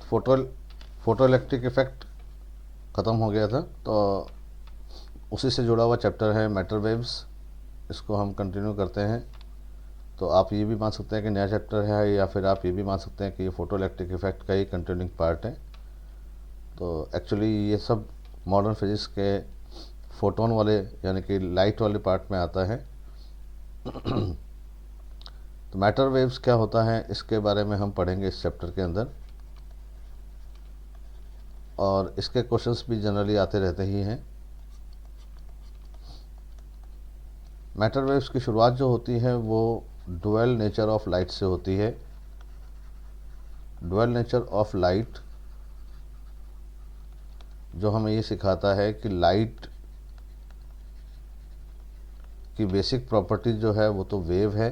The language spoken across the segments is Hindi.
फोटो फोटो इलेक्ट्रिक इफ़ेक्ट ख़त्म हो गया था, तो उसी से जुड़ा हुआ चैप्टर है मैटर वेव्स, इसको हम कंटिन्यू करते हैं। तो आप ये भी मान सकते हैं कि नया चैप्टर है, या फिर आप ये भी मान सकते हैं कि ये फोटो इलेक्ट्रिक इफ़ेक्ट का ही कंटिन्यूइंग पार्ट है। तो एक्चुअली ये सब मॉडर्न फिजिक्स के फोटोन वाले यानी कि लाइट वाले पार्ट में आता है। तो मैटर वेव्स क्या होता है इसके बारे में हम पढ़ेंगे इस चैप्टर के अंदर, और इसके क्वेश्चंस भी जनरली आते रहते ही हैं। मैटर वेव्स की शुरुआत जो होती है वो डुअल नेचर ऑफ लाइट से होती है। डुअल नेचर ऑफ लाइट जो हमें ये सिखाता है कि लाइट की बेसिक प्रॉपर्टी जो है वो तो वेव है,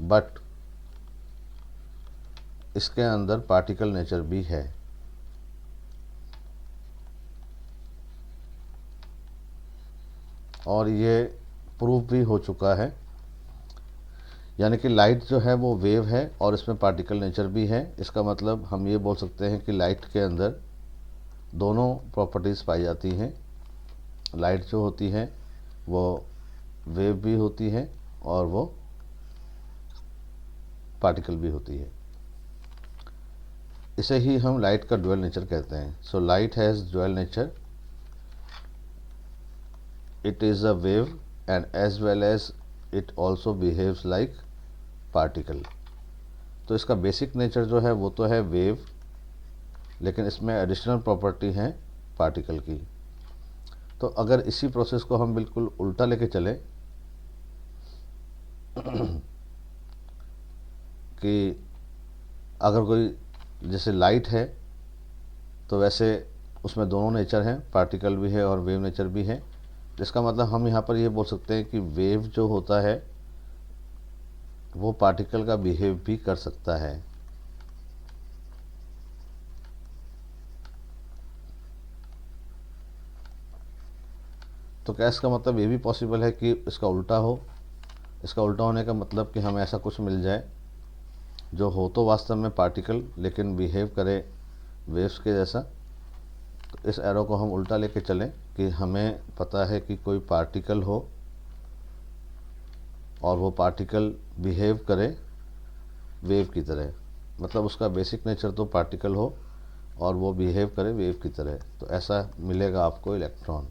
बट इसके अंदर पार्टिकल नेचर भी है। और ये प्रूफ भी हो चुका है, यानी कि लाइट जो है वो वेव है और इसमें पार्टिकल नेचर भी है। इसका मतलब हम ये बोल सकते हैं कि लाइट के अंदर दोनों प्रॉपर्टीज़ पाई जाती हैं। लाइट जो होती है वो वेव भी होती है और वो पार्टिकल भी होती है। इसे ही हम लाइट का डुअल नेचर कहते हैं। So light has dual nature, it is a wave and as well as it also behaves like particle। तो इसका बेसिक नेचर जो है वो तो है वेव, लेकिन इसमें एडिशनल प्रॉपर्टी है पार्टिकल की। तो अगर इसी प्रोसेस को हम बिल्कुल उल्टा लेके चले कि अगर कोई जैसे लाइट है तो वैसे उसमें दोनों नेचर हैं, पार्टिकल भी है और वेव नेचर भी है। जिसका मतलब हम यहाँ पर ये बोल सकते हैं कि वेव जो होता है वो पार्टिकल का बिहेव भी कर सकता है। तो क्या इसका मतलब ये भी पॉसिबल है कि इसका उल्टा हो? इसका उल्टा होने का मतलब कि हमें ऐसा कुछ मिल जाए जो हो तो वास्तव में पार्टिकल लेकिन बिहेव करे वेव्स के जैसा। तो इस एरो को हम उल्टा लेके चलें कि हमें पता है कि कोई पार्टिकल हो और वो पार्टिकल बिहेव करे वेव की तरह, मतलब उसका बेसिक नेचर तो पार्टिकल हो और वो बिहेव करे वेव की तरह। तो ऐसा मिलेगा आपको इलेक्ट्रॉन।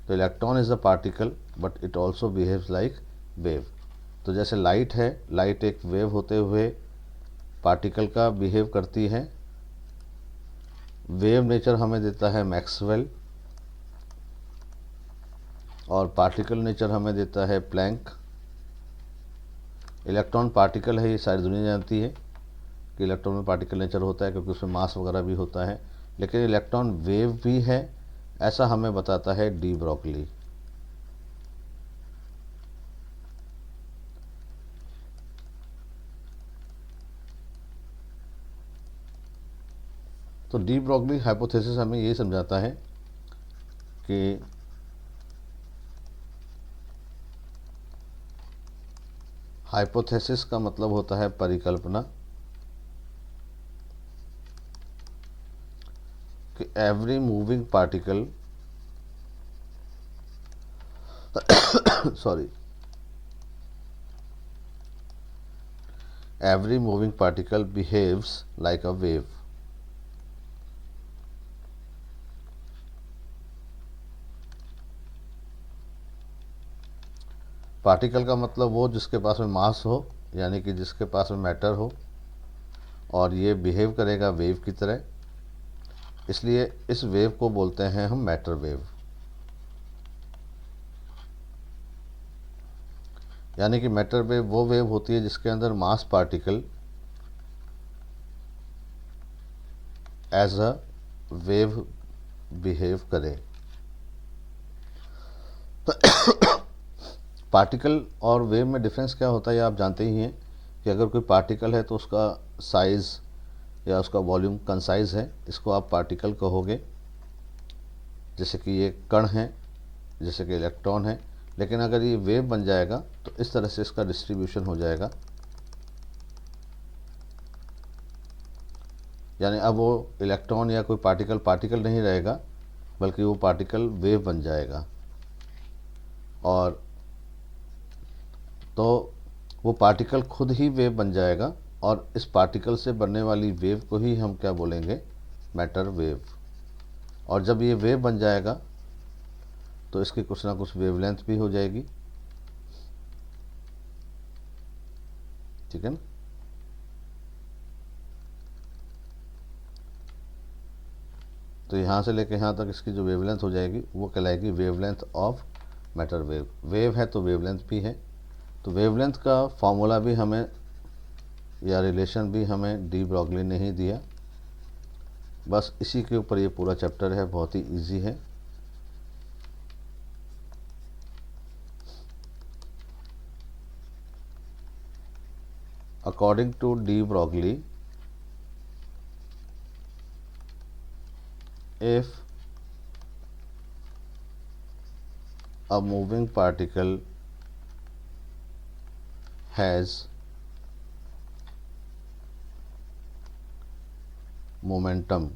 तो electron is a particle but it also behaves like wave. तो जैसे लाइट है, लाइट एक वेव होते हुए पार्टिकल का बिहेव करती है। वेव नेचर हमें देता है मैक्सवेल और पार्टिकल नेचर हमें देता है प्लैंक। इलेक्ट्रॉन पार्टिकल है, ये सारी दुनिया जानती है कि इलेक्ट्रॉन में पार्टिकल नेचर होता है क्योंकि उसमें मास वगैरह भी होता है। लेकिन इलेक्ट्रॉन वेव भी है, ऐसा हमें बताता है डी ब्रोगली। तो डी ब्रोगली हाइपोथेसिस हमें ये समझाता है कि हाइपोथेसिस का मतलब होता है परिकल्पना, कि every moving particle sorry every moving particle behaves like a wave। Particle का मतलब वो जिसके पास में मास हो, यानी कि जिसके पास में मैटर हो, और ये बिहेव करेगा वेव की तरह। इसलिए इस वेव को बोलते हैं हम मैटर वेव। यानी कि मैटर वेव वो वेव होती है जिसके अंदर mass particle as a wave behave करे। पार्टिकल और वेव में डिफरेंस क्या होता है आप जानते ही हैं कि अगर कोई पार्टिकल है तो उसका साइज़ या उसका वॉल्यूम कंसाइज है, इसको आप पार्टिकल कहोगे। जैसे कि ये कण है, जैसे कि इलेक्ट्रॉन है। लेकिन अगर ये वेव बन जाएगा तो इस तरह से इसका डिस्ट्रीब्यूशन हो जाएगा। यानी अब वो इलेक्ट्रॉन या कोई पार्टिकल नहीं रहेगा, बल्कि वो पार्टिकल वेव बन जाएगा। और तो वो पार्टिकल खुद ही वेव बन जाएगा, और इस पार्टिकल से बनने वाली वेव को ही हम क्या बोलेंगे, मैटर वेव। और जब ये वेव बन जाएगा तो इसकी कुछ ना कुछ वेवलेंथ भी हो जाएगी, ठीक है ना। तो यहाँ से लेकर यहाँ तक इसकी जो वेवलेंथ हो जाएगी वो कहलाएगी wavelength of matter wave. Wave है तो वेवलेंथ भी है। तो वेवलेंथ का फॉर्मूला भी हमें या रिलेशन भी हमें डी ब्रॉगली ने ही दिया। बस इसी के ऊपर ये पूरा चैप्टर है, बहुत ही इजी है। According to de Broglie, if a moving particle has momentum,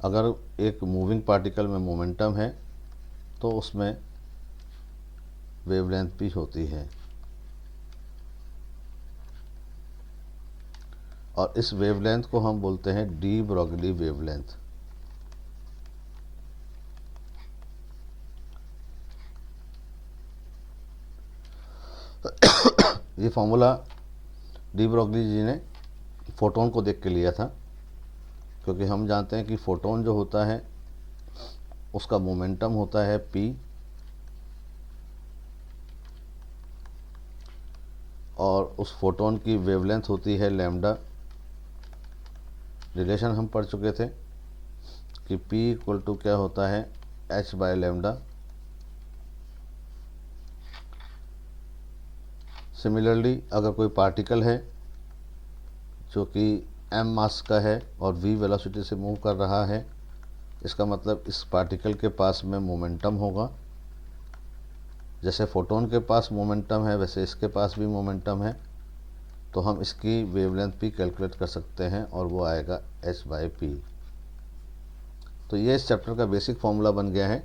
अगर एक मूविंग पार्टिकल में मोमेंटम है तो उसमें वेवलेंथ भी होती है, और इस वेवलेंथ को हम बोलते हैं डी ब्रॉगली वेवलेंथ। ये फॉर्मूला डी ब्रॉगली जी ने फोटोन को देख के लिया था, क्योंकि हम जानते हैं कि फोटोन जो होता है उसका मोमेंटम होता है p, और उस फोटोन की वेवलेंथ होती है लैम्डा। रिलेशन हम पढ़ चुके थे कि p इक्वल टू क्या होता है, h बाय लैम्डा। सिमिलरली अगर कोई पार्टिकल है जो कि m मास का है और v वेलोसिटी से मूव कर रहा है, इसका मतलब इस पार्टिकल के पास में मोमेंटम होगा। जैसे फोटोन के पास मोमेंटम है वैसे इसके पास भी मोमेंटम है, तो हम इसकी वेवलेंथ भी कैलकुलेट कर सकते हैं और वो आएगा h बाई पी। तो ये इस चैप्टर का बेसिक फॉर्मूला बन गया है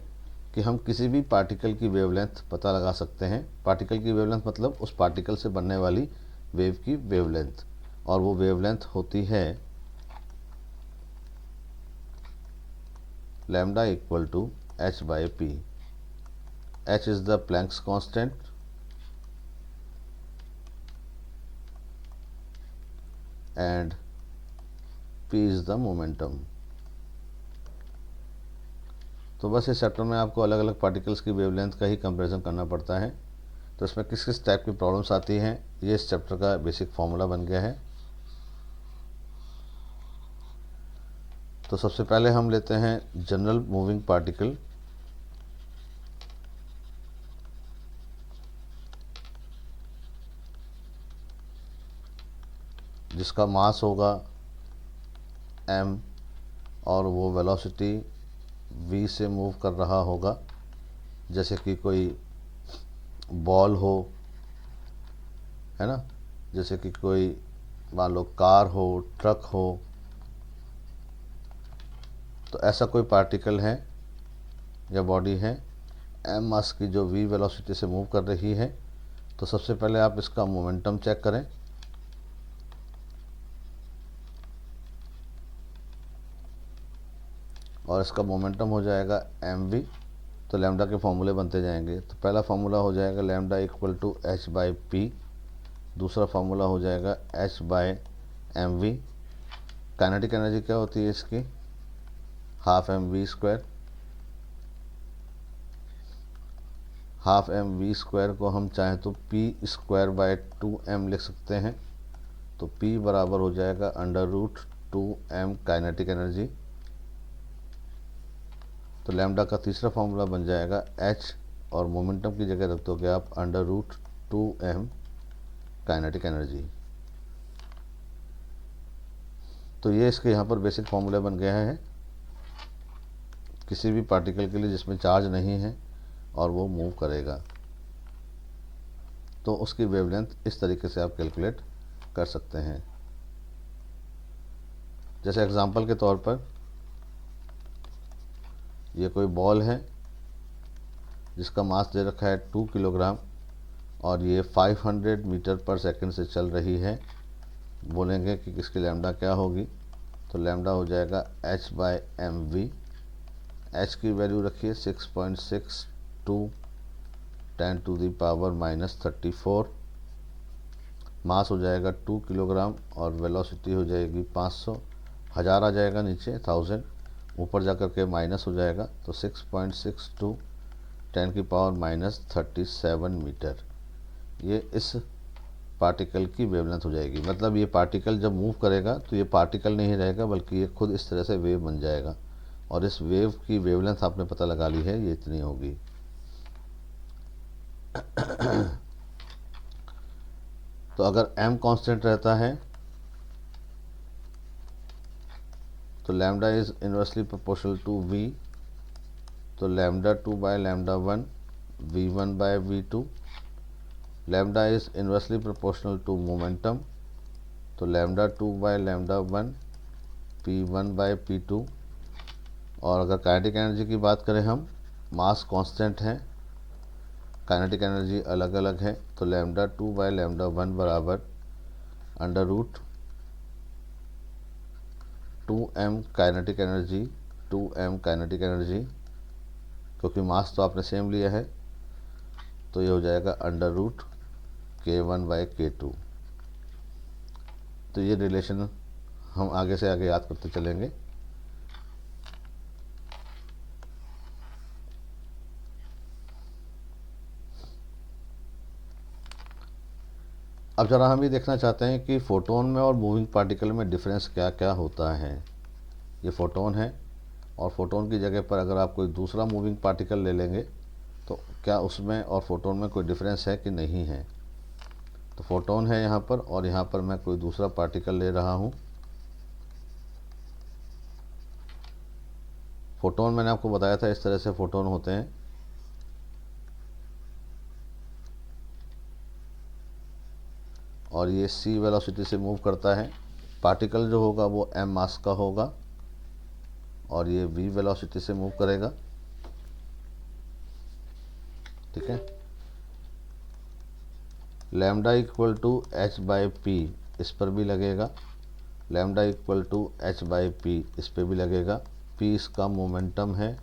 कि हम किसी भी पार्टिकल की वेवलेंथ पता लगा सकते हैं। पार्टिकल की वेवलेंथ मतलब उस पार्टिकल से बनने वाली वेव की वेवलेंथ, और वो वेवलेंथ होती है lambda equal to h by p. h is the Planck's constant and p is the momentum. तो बस इस चैप्टर में आपको अलग अलग पार्टिकल्स की वेवलेंथ का ही कंपैरिजन करना पड़ता है। तो इसमें किस किस टाइप की प्रॉब्लम्स आती हैं, ये इस चैप्टर का बेसिक फॉर्मूला बन गया है। तो सबसे पहले हम लेते हैं जनरल मूविंग पार्टिकल। जिसका मास होगा m और वो वेलोसिटी v से मूव कर रहा होगा। जैसे कि कोई बॉल हो, है ना, जैसे कि कोई मान लो कार हो, ट्रक हो। तो ऐसा कोई पार्टिकल है या बॉडी है m मास की जो v वेलोसिटी से मूव कर रही है। तो सबसे पहले आप इसका मोमेंटम चेक करें। और इसका मोमेंटम हो जाएगा mv। तो लैम्डा के फॉर्मूले बनते जाएंगे। तो पहला फार्मूला हो जाएगा lambda equal to h by p. दूसरा फार्मूला हो जाएगा h by mv। Kinetic energy क्या होती है इसकी, half mv square. Half mv square को हम चाहें तो p स्क्वायर बाय 2m लिख सकते हैं। तो p बराबर हो जाएगा under root 2m kinetic energy. तो लैम्डा का तीसरा फार्मूला बन जाएगा h, और मोमेंटम की जगह रख दोगे आप under root 2m kinetic energy. तो ये इसके यहाँ पर बेसिक फार्मूले बन गया है किसी भी पार्टिकल के लिए जिसमें चार्ज नहीं है और वो मूव करेगा, तो उसकी वेवलेंथ इस तरीके से आप कैलकुलेट कर सकते हैं। जैसे एग्जांपल के तौर पर ये कोई बॉल है जिसका मास दे रखा है 2 किलोग्राम और ये 500 मीटर पर सेकंड से चल रही है। बोलेंगे कि इसकी लैम्डा क्या होगी, तो लैम्डा हो जाएगा h/mv। h की वैल्यू रखिए 6.62 10⁻⁻34। मास हो जाएगा 2 किलोग्राम और वेलोसिटी हो जाएगी 500। हज़ार आ जाएगा नीचे 1000, ऊपर जा कर के माइनस हो जाएगा, तो 6.62 10⁻⁻37 मीटर। ये इस पार्टिकल की वेवलेंथ हो जाएगी। मतलब ये पार्टिकल जब मूव करेगा तो ये पार्टिकल नहीं रहेगा, बल्कि ये खुद इस तरह से वेव बन जाएगा। और इस वेव की वेवलेंथ आपने पता लगा ली है, ये इतनी होगी। तो अगर m कांस्टेंट रहता है तो lambda is inversely proportional to v, तो lambda 2/λ1 v1/v2। Lambda is inversely proportional to momentum, तो लैम्डा 2/λ1 p1/p2। और अगर काइनेटिक एनर्जी की बात करें हम, मास कांस्टेंट है, काइनेटिक एनर्जी अलग अलग है, तो लैम्डा 2/λ1 बराबर √2m kinetic energy, 2m kinetic energy, क्योंकि मास तो आपने सेम लिया है, तो ये हो जाएगा √k1/k2। तो ये रिलेशन हम आगे से आगे याद करते चलेंगे। अब ज़रा हम ये देखना चाहते हैं कि फ़ोटोन में और मूविंग पार्टिकल में डिफरेंस क्या क्या होता है। ये फ़ोटोन है और फ़ोटोन की जगह पर अगर आप कोई दूसरा मूविंग पार्टिकल ले लेंगे तो क्या उसमें और फ़ोटोन में कोई डिफरेंस है कि नहीं है। तो फ़ोटोन है यहाँ पर और यहाँ पर मैं कोई दूसरा पार्टिकल ले रहा हूँ। फ़ोटोन मैंने आपको बताया था इस तरह से फ़ोटोन होते हैं। और ये c वेलोसिटी से मूव करता है। पार्टिकल जो होगा वो m मास का होगा और ये v वेलोसिटी से मूव करेगा। ठीक है। लैम्डा इक्वल टू h/p इस पर भी लगेगा, लैम्डा इक्वल टू h/p इस पर भी लगेगा। p इसका मोमेंटम है,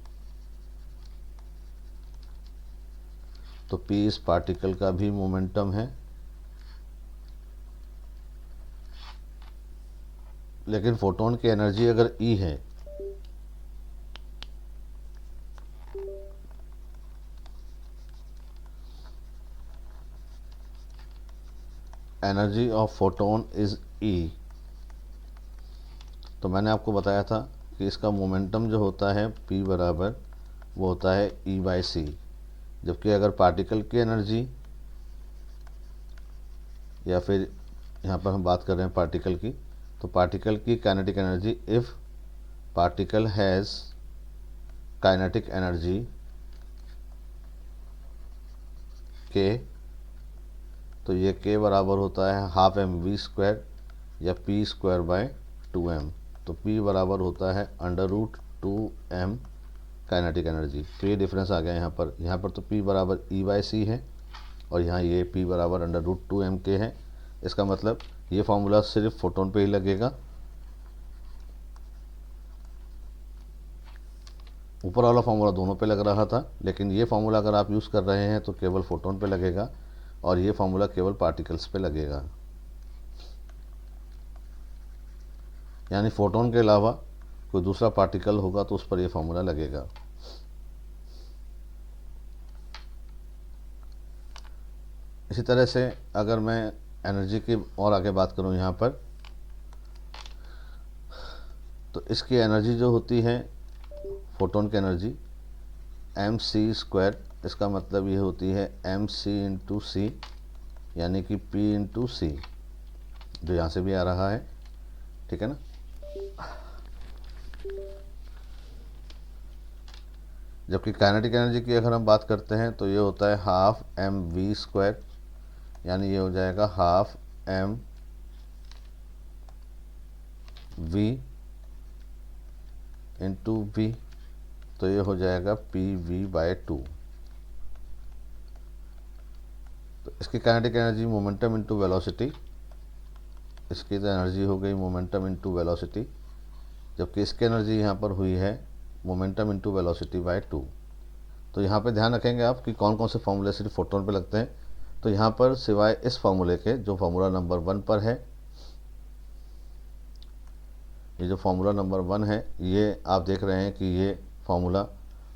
तो p इस पार्टिकल का भी मोमेंटम है। लेकिन फोटोन की एनर्जी अगर E है energy of photon is E, तो मैंने आपको बताया था कि इसका मोमेंटम जो होता है P बराबर वो होता है E/c। जबकि अगर पार्टिकल की एनर्जी, या फिर यहाँ पर हम बात कर रहे हैं पार्टिकल की, तो पार्टिकल की kinetic energy, if particle has kinetic energy K, तो ये K बराबर होता है 12mv² या p²/2m। तो P बराबर होता है √2m काइनेटिक एनर्जी। तो ये डिफरेंस आ गया यहाँ पर तो P बराबर E/c है और यहाँ ये P बराबर √2m है। इसका मतलब ये फार्मूला सिर्फ फोटोन पे ही लगेगा। ऊपर वाला फार्मूला दोनों पे लग रहा था, लेकिन ये फार्मूला अगर आप यूज़ कर रहे हैं तो केवल फोटोन पे लगेगा और ये फार्मूला केवल पार्टिकल्स पे लगेगा। यानी फोटोन के अलावा कोई दूसरा पार्टिकल होगा तो उस पर यह फार्मूला लगेगा। इसी तरह से अगर मैं एनर्जी की और आगे बात करूं यहाँ पर, तो इसकी एनर्जी जो होती है फोटोन की एनर्जी mc², इसका मतलब ये होती है mc/c, यानी कि p/c, जो यहाँ से भी आ रहा है। ठीक है ना। जबकि काइनेटिक एनर्जी की अगर हम बात करते हैं तो ये होता है 12mv², यानी ये हो जाएगा 12mv इंटू वी, तो ये हो जाएगा पी वी बाय 2। तो इसकी kinetic energy momentum into velocity, इसकी तो एनर्जी हो गई मोमेंटम इंटू वेलोसिटी, जबकि इसकी एनर्जी यहाँ पर हुई है मोमेंटम इंटू वेलोसिटी बाय 2। तो यहाँ पे ध्यान रखेंगे आप कि कौन कौन से फॉर्मूले सिर्फ फोटोन पे लगते हैं। तो यहाँ पर सिवाय इस फॉर्मूले के जो फार्मूला नंबर 1 पर है, ये जो फार्मूला नंबर 1 है, ये आप देख रहे हैं कि ये फार्मूला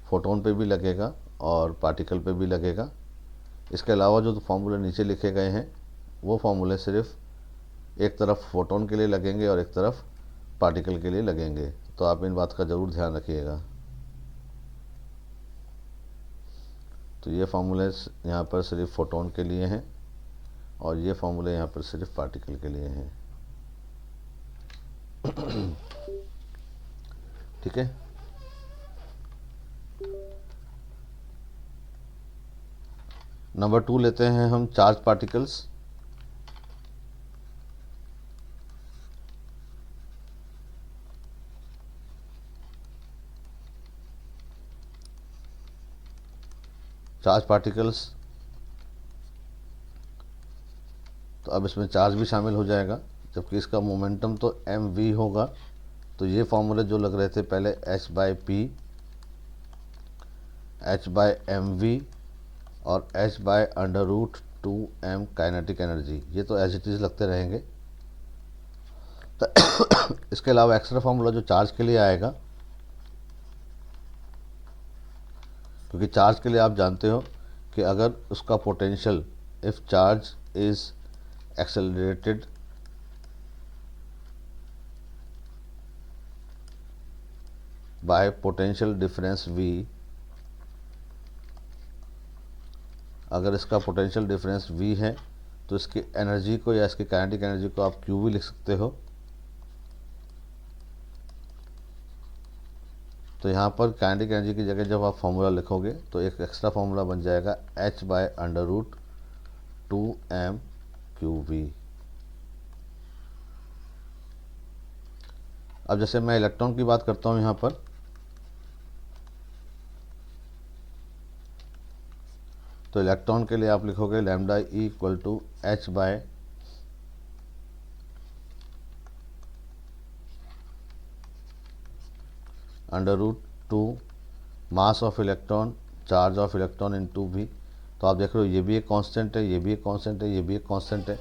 फोटोन पे भी लगेगा और पार्टिकल पे भी लगेगा। इसके अलावा जो फार्मूले नीचे लिखे गए हैं वो फार्मूले सिर्फ एक तरफ फोटोन के लिए लगेंगे और एक तरफ पार्टिकल के लिए लगेंगे। तो आप इन बात का ज़रूर ध्यान रखिएगा। तो ये फार्मूले यहाँ पर सिर्फ फोटोन के लिए हैं और ये फार्मूले यहाँ पर सिर्फ पार्टिकल के लिए हैं। ठीक है। नंबर 2 लेते हैं हम चार्ज पार्टिकल्स। चार्ज पार्टिकल्स, तो अब इसमें चार्ज भी शामिल हो जाएगा, जबकि इसका मोमेंटम तो एम वी होगा। तो ये फॉर्मूले जो लग रहे थे पहले H by P, H by M V और H by under root 2m kinetic energy, ये तो एज इट इज़ लगते रहेंगे। तो इसके अलावा एक्स्ट्रा फॉर्मूला जो चार्ज के लिए आएगा, क्योंकि चार्ज के लिए आप जानते हो कि अगर उसका potential, if charge is accelerated bye potential difference v, अगर इसका पोटेंशियल डिफरेंस v है तो इसकी एनर्जी को या इसकी काइनेटिक एनर्जी को आप q भी लिख सकते हो। तो यहाँ पर काइनेटिक एनर्जी की जगह जब आप फॉर्मूला लिखोगे तो एक एक्स्ट्रा फॉर्मूला बन जाएगा h by under root 2m QV। अब जैसे मैं इलेक्ट्रॉन की बात करता हूँ यहाँ पर, तो इलेक्ट्रॉन के लिए आप लिखोगे lambda e equal to h by under root 2 mass of electron charge of electron into v. तो आप देख रहे हो ये भी एक कांस्टेंट है, ये भी एक कांस्टेंट है, ये भी एक कांस्टेंट है।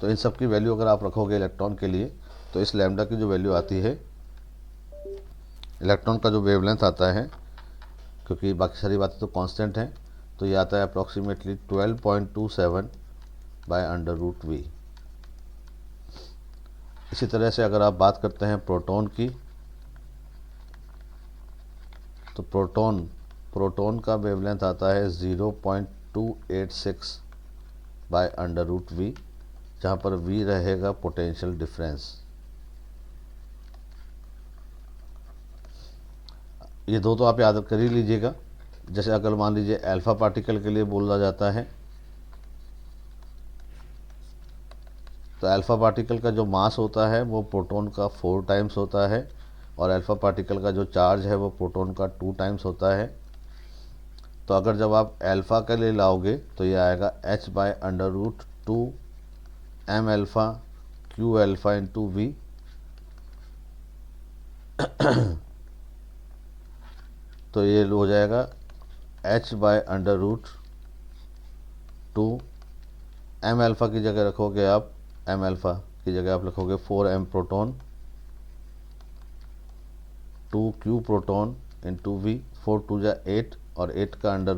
तो इन सब की वैल्यू अगर आप रखोगे इलेक्ट्रॉन के लिए, तो इस लैम्डा की जो वैल्यू आती है, इलेक्ट्रॉन का जो वेवलेंथ आता है, क्योंकि बाकी सारी बातें तो कांस्टेंट हैं, तो ये आता है approximately 12.27 by under root v. इसी तरह से अगर आप बात करते हैं प्रोटॉन की, तो प्रोटॉन का वेवलेंथ आता है 0.286 बाय अंडर रूट वी, जहाँ पर वी रहेगा पोटेंशियल डिफरेंस। ये दो तो आप याद कर ही लीजिएगा। जैसे अगर मान लीजिए अल्फ़ा पार्टिकल के लिए बोला जाता है, तो अल्फ़ा पार्टिकल का जो मास होता है वो प्रोटॉन का 4 टाइम्स होता है और अल्फ़ा पार्टिकल का जो चार्ज है वो प्रोटॉन का 2 टाइम्स होता है। तो अगर जब आप अल्फ़ा के लिए लाओगे तो ये आएगा h by under root 2 m alpha q alpha into v. तो ये हो जाएगा h by under root 2 m alpha की जगह रखोगे आप, m अल्फ़ा की जगह आप रखोगे 4m proton 2q proton into we. 4 2 जा 8 और 8 का अंडर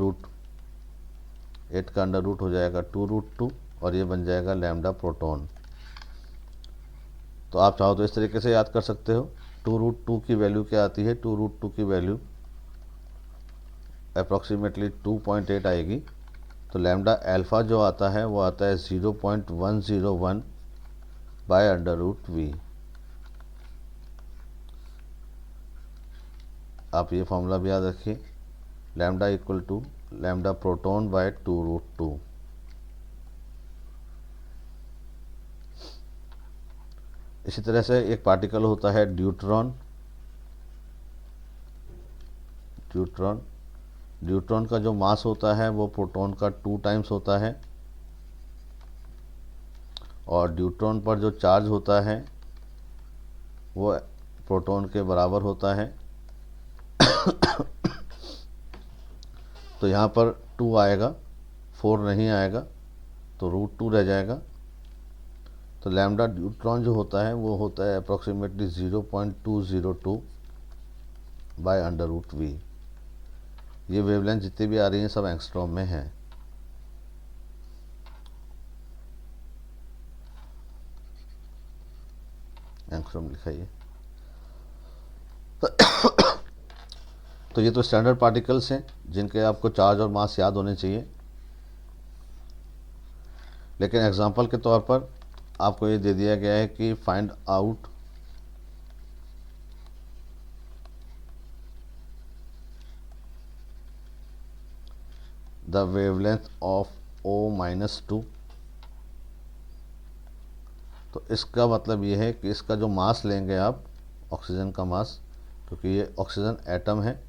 रूट हो जाएगा 2 रूट 2 और ये बन जाएगा लैम्डा प्रोटॉन। तो आप चाहो तो इस तरीके से याद कर सकते हो। 2 रूट 2 की वैल्यू क्या आती है, 2 रूट 2 की वैल्यू अप्रॉक्सीमेटली 2.8 आएगी। तो लैम्डा अल्फ़ा जो आता है वो आता है 0.101 बाय अंडर रूट वी। आप ये फॉर्मूला भी याद रखिए, lambda equal to lambda proton by 2 root 2। इसी तरह से एक पार्टिकल होता है ड्यूट्रॉन। ड्यूट्रॉन। ड्यूट्रॉन का जो मास होता है वो प्रोटॉन का 2 टाइम्स होता है, और ड्यूट्रॉन पर जो चार्ज होता है वो प्रोटॉन के बराबर होता है। तो यहाँ पर 2 आएगा, 4 नहीं आएगा, तो √2 रह जाएगा। तो लैम्डा ड्यूट्रॉन जो होता है वो होता है अप्रॉक्सीमेटली 0.202 बाय √v। ये वेवलेंथ जितनी भी आ रही हैं सब एंगस्ट्रॉम में है। एंगस्ट्रॉम लिखाइए। तो ये तो स्टैंडर्ड पार्टिकल्स हैं जिनके आपको चार्ज और मास याद होने चाहिए, लेकिन एग्जांपल के तौर पर आपको ये दे दिया गया है कि find out the wavelength of O-2। तो इसका मतलब ये है कि इसका जो मास लेंगे आप, ऑक्सीजन का मास, क्योंकि ये ऑक्सीजन एटम है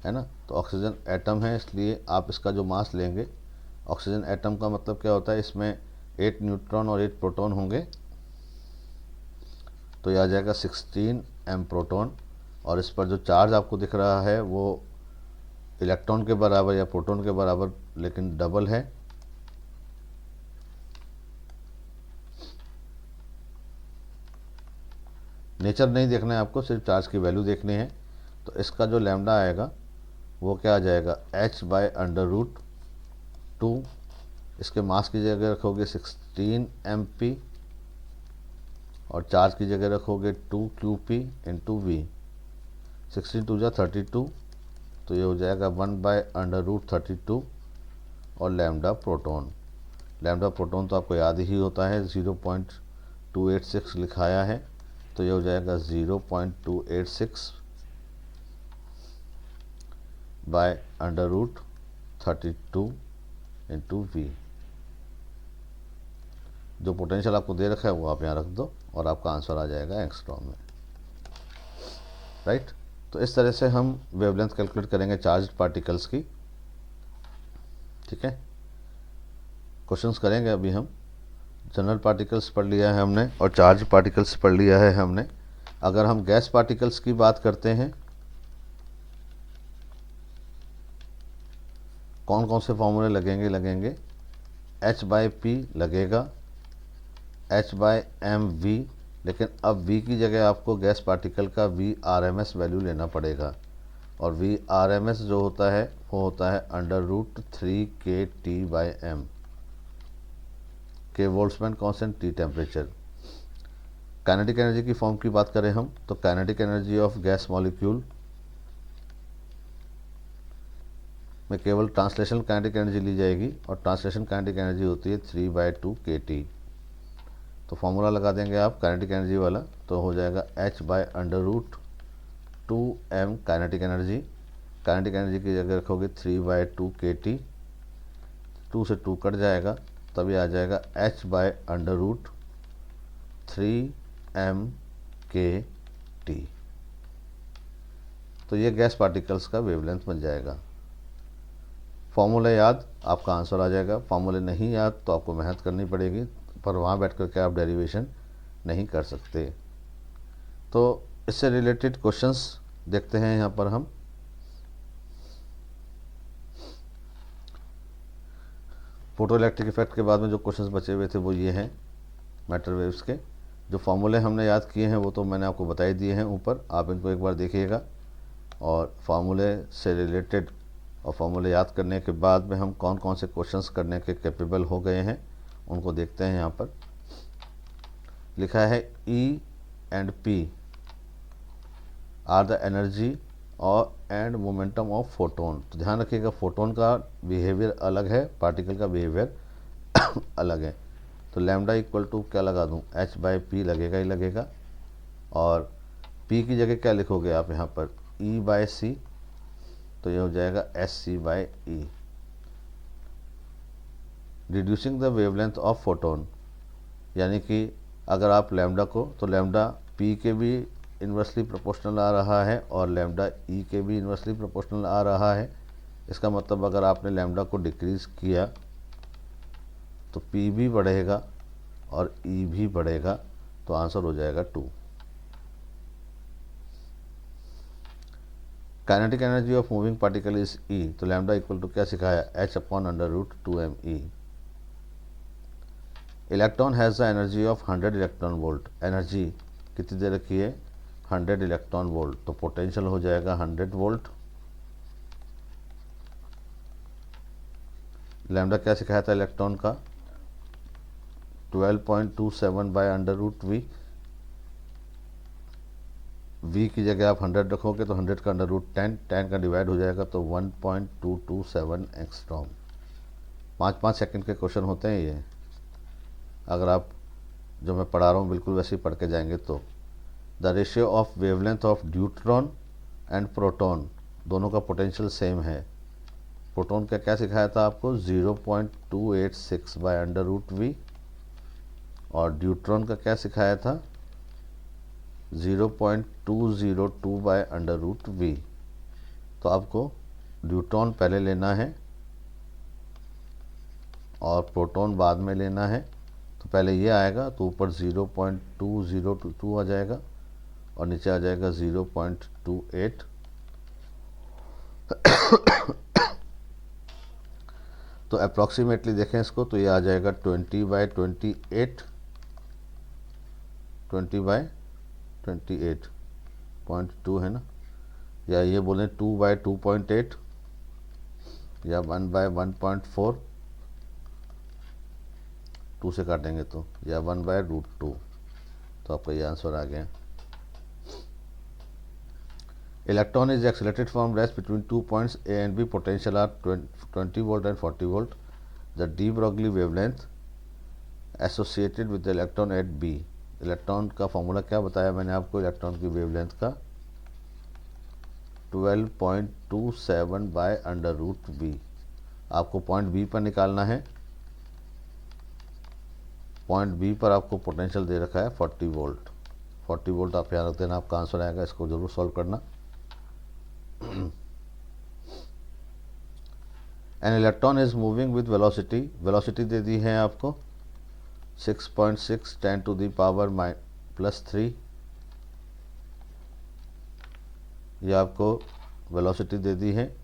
ना, तो ऑक्सीजन एटम है इसलिए आप इसका जो मास लेंगे, ऑक्सीजन एटम का मतलब क्या होता है, इसमें 8 न्यूट्रॉन और 8 प्रोटॉन होंगे, तो यह आ जाएगा 16 m प्रोटॉन। और इस पर जो चार्ज आपको दिख रहा है वो इलेक्ट्रॉन के बराबर या प्रोटॉन के बराबर, लेकिन डबल है। नेचर नहीं देखना है आपको, सिर्फ चार्ज की वैल्यू देखनी है। तो इसका जो लैम्डा आएगा वो क्या आ जाएगा, h/√2। इसके मास की जगह रखोगे 16 mp और चार्ज की जगह रखोगे 2 qp इंटू v। 16 2 32, तो ये हो जाएगा 1/√32। और लैम्डा प्रोटॉन, लैम्डा प्रोटॉन तो आपको याद ही होता है, 0.286 लिखाया है, तो ये हो जाएगा 0.286 बाय √32 इंटू वी। जो पोटेंशियल आपको दे रखा है वो आप यहाँ रख दो और आपका आंसर आ जाएगा एंगस्ट्रॉम में, राइट। तो इस तरह से हम वेवलेंथ कैलकुलेट करेंगे चार्ज पार्टिकल्स की, ठीक है। क्वेश्चंस करेंगे अभी हम। जनरल पार्टिकल्स पढ़ लिया है हमने और चार्ज पार्टिकल्स पढ़ लिया है हमने। अगर हम गैस पार्टिकल्स की बात करते हैं, कौन कौन से फॉर्मूले लगेंगे, h/p लगेगा, h/mv, लेकिन अब v की जगह आपको गैस पार्टिकल का VRMS वैल्यू लेना पड़ेगा। और VRMS जो होता है वो होता है √3kT/m के Boltzmann constant, T temperature. Kinetic energy की फॉर्म की बात करें हम, तो kinetic energy of gas molecule में केवल ट्रांसलेशन काइनेटिक एनर्जी ली जाएगी, और ट्रांसलेशन काइनेटिक एनर्जी होती है 3/2 kT। तो फॉर्मूला लगा देंगे आप काइनेटिक एनर्जी वाला, तो हो जाएगा h/√2m kinetic energy. Kinetic energy की जगह रखोगे 3/2 kT, 2 से 2 कट जाएगा, तभी आ जाएगा h/√3m kT। तो ये गैस पार्टिकल्स का वेवलेंथ बन जाएगा। फॉर्मूला याद, आपका आंसर आ जाएगा। फॉर्मूले नहीं याद तो आपको मेहनत करनी पड़ेगी, पर वहाँ बैठ कर के आप डेरिवेशन नहीं कर सकते। तो इससे रिलेटेड क्वेश्चंस देखते हैं यहाँ पर हम। फोटो इलेक्ट्रिक इफेक्ट के बाद में जो क्वेश्चंस बचे हुए थे वो ये हैं मैटर वेव्स के। जो फॉर्मूले हमने याद किए हैं वो तो मैंने आपको बता ही दिए हैं ऊपर, आप इनको एक बार देखिएगा। और फार्मूले से रिलेटेड और फार्मूले याद करने के बाद में हम कौन कौन से क्वेश्चंस करने के कैपेबल हो गए हैं उनको देखते हैं। यहाँ पर लिखा है E and P are the energy और एंड मोमेंटम ऑफ फोटोन। तो ध्यान रखिएगा, फोटोन का बिहेवियर अलग है, पार्टिकल का बिहेवियर अलग है। तो लैम्डा इक्वल टू क्या लगा दूँ, h/p लगेगा ही लगेगा। और p की जगह क्या लिखोगे आप यहाँ पर, E/c, तो ये हो जाएगा sc/e। Reducing the wavelength of photon, यानी कि अगर आप लैम्डा को, तो लैम्डा p के भी इन्वर्सली प्रोपोर्शनल आ रहा है और लैम्डा ई के भी इन्वर्सली प्रोपोर्शनल आ रहा है। इसका मतलब अगर आपने लैम्डा को डिक्रीज़ किया तो पी भी बढ़ेगा और ई भी बढ़ेगा, तो आंसर हो जाएगा 2। Kinetic energy of moving particle is E, तो लैम्डा इक्वल टू क्या सिखाया, h/√2m_e। Electron has the energy of 100 electron volt, energy कितनी दे रखी है, 100 इलेक्ट्रॉन वोल्ट, तो पोटेंशियल हो जाएगा 100 वोल्ट। लैम्डा क्या सिखाया था इलेक्ट्रॉन का, 12.27/√v। v की जगह आप 100 रखोगे तो 100 का √10, 10 का डिवाइड हो जाएगा तो 1.227 एंगस्ट्रॉम। 5-5 सेकंड के क्वेश्चन होते हैं ये, अगर आप जो मैं पढ़ा रहा हूँ बिल्कुल वैसे ही पढ़ के जाएंगे तो। The ratio of wavelength of neutron and proton, दोनों का पोटेंशियल सेम है। प्रोटॉन का क्या सिखाया था आपको, 0.286/√v, और न्यूट्रॉन का क्या सिखाया था, 0.202/√v। तो आपको न्यूट्रॉन पहले लेना है और प्रोटॉन बाद में लेना है। तो पहले ये आएगा तो ऊपर 0.2022 आ जाएगा और नीचे आ जाएगा 0.28। तो अप्रॉक्सीमेटली देखें इसको तो ये आ जाएगा 20/28, 20/28.2 है ना, या ये बोलें 2/2.8 या 1/1.4, 2 से काटेंगे तो, या 1/√2, तो आपका ये आंसर आ गया। Electron is accelerated from rest between 2 points A and B, potential are 20 volt and 40 volt. The de Broglie wavelength associated with the electron at B, electron का फॉर्मूला क्या बताया मैंने आपको, इलेक्ट्रॉन की वेवलेंथ का 12.27/√v। आपको पॉइंट बी पर निकालना है, पॉइंट बी पर आपको पोटेंशियल दे रखा है 40 वोल्ट। 40 वोल्ट आप यहाँ रख देना, आपका आंसर आएगा, इसको जरूर सॉल्व करना। An electron is moving with velocity, velocity दे दी है आपको 6.6 10⁻⁻3, ये आपको वेलोसिटी दे दी है।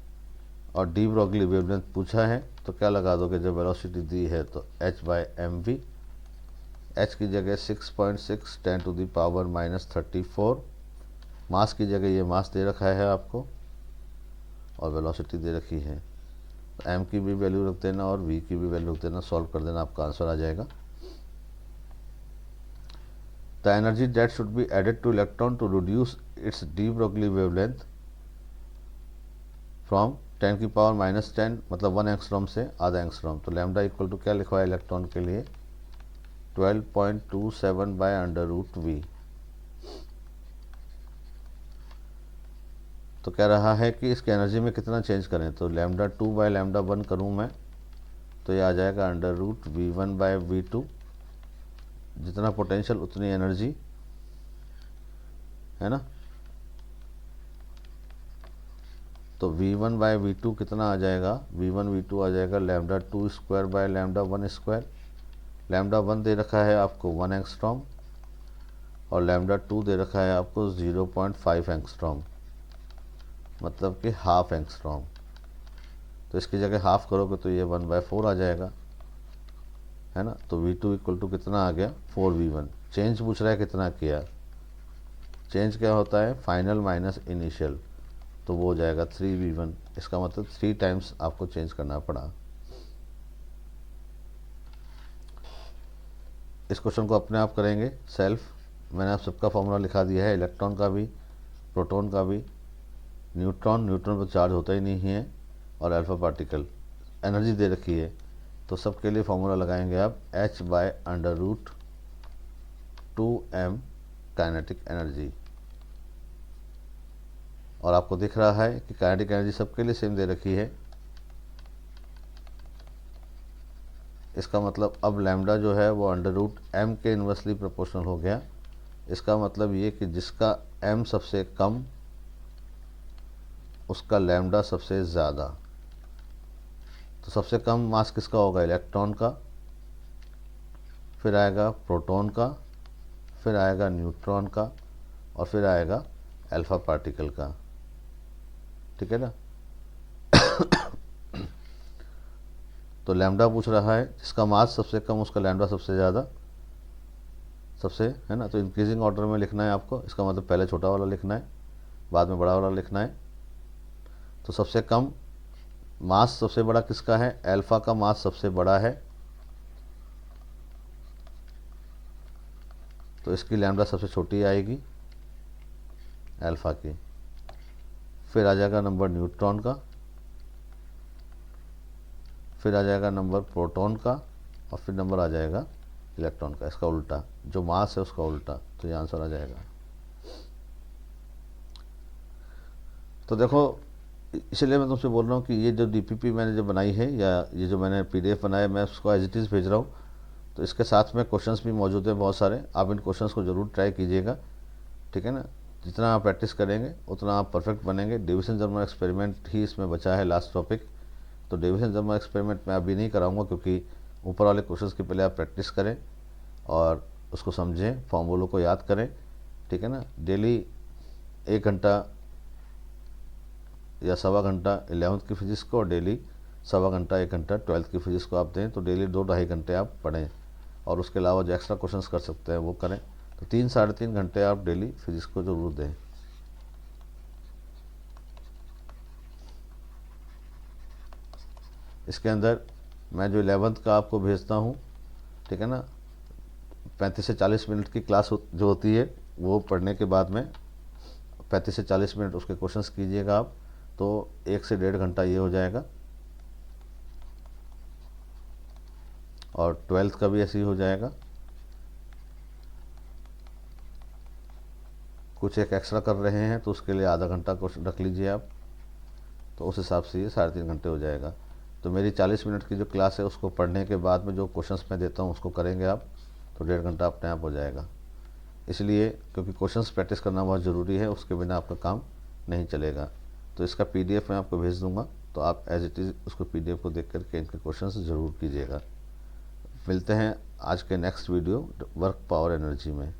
और डी ब्रॉगली वेवलेंथ पूछा है तो क्या लगा दोगे, जब वेलोसिटी दी है तो h/mv, h की जगह 6.6 10⁻⁻34, मास की जगह ये मास दे रखा है आपको और वेलोसिटी दे रखी है, तो m की भी वैल्यू रख देना और v की भी वैल्यू रख देना, सॉल्व कर देना, आपका आंसर आ जाएगा। The energy that should be added to electron to reduce its de Broglie wavelength from 10⁻⁻10, मतलब 1 एंगस्ट्रॉम से आधा एंगस्ट्रॉम, तो लैम्डा इक्वल टू क्या लिखवाया इलेक्ट्रॉन के लिए, 12.27/√v। तो कह रहा है कि इसकी एनर्जी में कितना चेंज करें, तो λ2/λ1 करूँ मैं तो ये आ जाएगा √v1/v2, जितना पोटेंशियल उतनी एनर्जी, है ना। तो v1/v2 कितना आ जाएगा, v1v2 आ जाएगा λ2² λ1 दे रखा है आपको 1 एंगस्ट्रॉम और λ2 दे रखा है आपको 0.5 एंगस्ट्रॉम, मतलब कि हाफ एंगस्ट्रॉम। तो इसकी जगह हाफ करोगे तो ये 1/4 आ जाएगा, है ना। तो v2 इक्वल टू कितना आ गया, 4v1। चेंज पूछ रहा है कितना किया, चेंज क्या होता है, फाइनल माइनस इनिशियल, तो वो हो जाएगा 3v1। इसका मतलब 3 टाइम्स आपको चेंज करना पड़ा। इस क्वेश्चन को अपने आप करेंगे सेल्फ, मैंने आप सबका फॉर्मूला लिखा दिया है, इलेक्ट्रॉन का भी, प्रोटॉन का भी। न्यूट्रॉन पर चार्ज होता ही नहीं है, और अल्फा पार्टिकल एनर्जी दे रखी है, तो सबके लिए फॉर्मूला लगाएंगे आप h/√2m काइनेटिक एनर्जी। और आपको दिख रहा है कि काइनेटिक एनर्जी सबके लिए सेम दे रखी है, इसका मतलब अब लैम्डा जो है वो √m के इन्वर्सली प्रोपोर्शनल हो गया, इसका मतलब ये कि जिसका m सबसे कम उसका लैम्डा सबसे ज़्यादा। तो सबसे कम मास किसका होगा? इलेक्ट्रॉन का, फिर आएगा प्रोटॉन का, फिर आएगा न्यूट्रॉन का, और फिर आएगा अल्फा पार्टिकल का। ठीक है ना। तो लैम्डा पूछ रहा है, जिसका मास सबसे कम उसका लैम्डा सबसे ज़्यादा, सबसे, है ना। तो इंक्रीजिंग ऑर्डर में लिखना है आपको, इसका मतलब पहले छोटा वाला लिखना है, बाद में बड़ा वाला लिखना है। तो सबसे कम मास सबसे बड़ा किसका है? अल्फा का मास सबसे बड़ा है, तो इसकी लैम्डा सबसे छोटी आएगी अल्फा की। फिर आ जाएगा नंबर न्यूट्रॉन का, फिर आ जाएगा नंबर प्रोटॉन का, और फिर नंबर आ जाएगा इलेक्ट्रॉन का। इसका उल्टा, जो मास है उसका उल्टा, तो ये आंसर आ जाएगा। तो देखो, इसलिए मैं तुमसे बोल रहा हूँ कि ये जो डीपीपी मैंने जो बनाई है, या ये जो मैंने पीडीएफ बनाया, मैं उसको एज इट इज़ भेज रहा हूँ। तो इसके साथ में क्वेश्चंस भी मौजूद हैं बहुत सारे, आप इन क्वेश्चंस को ज़रूर ट्राई कीजिएगा। ठीक है ना। जितना आप प्रैक्टिस करेंगे उतना आप परफेक्ट बनेंगे। डिविजन जर्मन एक्सपेरिमेंट ही इसमें बचा है, लास्ट टॉपिक। तो डिविजन जर्मन एक्सपेरिमेंट मैं अभी नहीं कराऊंगा, क्योंकि ऊपर वाले क्वेश्चंस की पहले आप प्रैक्टिस करें और उसको समझें, फॉर्मूलों को याद करें। ठीक है ना। डेली 1 घंटा या सवा घंटा 11th की फिजिक्स को, और डेली सवा घंटा 1 घंटा 12th की फिजिक्स को आप दें। तो डेली 2-2.5 घंटे आप पढ़ें, और उसके अलावा जो एक्स्ट्रा क्वेश्चंस कर सकते हैं वो करें। तो 3-3.5 घंटे आप डेली फिजिक्स को ज़रूर दें। इसके अंदर मैं जो 11th का आपको भेजता हूँ, ठीक है ना, 35 से 40 मिनट की क्लास जो होती है, वो पढ़ने के बाद में 35 से 40 मिनट उसके क्वेश्चंस कीजिएगा आप, तो 1 से 1.5 घंटा ये हो जाएगा। और 12th का भी ऐसे ही हो जाएगा। कुछ एक एक्स्ट्रा कर रहे हैं तो उसके लिए आधा घंटा क्वेश्चन रख लीजिए आप, तो उस हिसाब से ये 3.5 घंटे हो जाएगा। तो मेरी 40 मिनट की जो क्लास है उसको पढ़ने के बाद में जो क्वेश्चंस मैं देता हूँ उसको करेंगे आप, तो 1.5 घंटा अपने आप हो जाएगा। इसलिए क्योंकि क्वेश्चंस प्रैक्टिस करना बहुत ज़रूरी है, उसके बिना आपका काम नहीं चलेगा। तो इसका पीडीएफ मैं आपको भेज दूंगा, तो आप एज इट इज़ उसको पीडीएफ को देख करके इनके क्वेश्चंस ज़रूर कीजिएगा। मिलते हैं आज के next video work power energy में।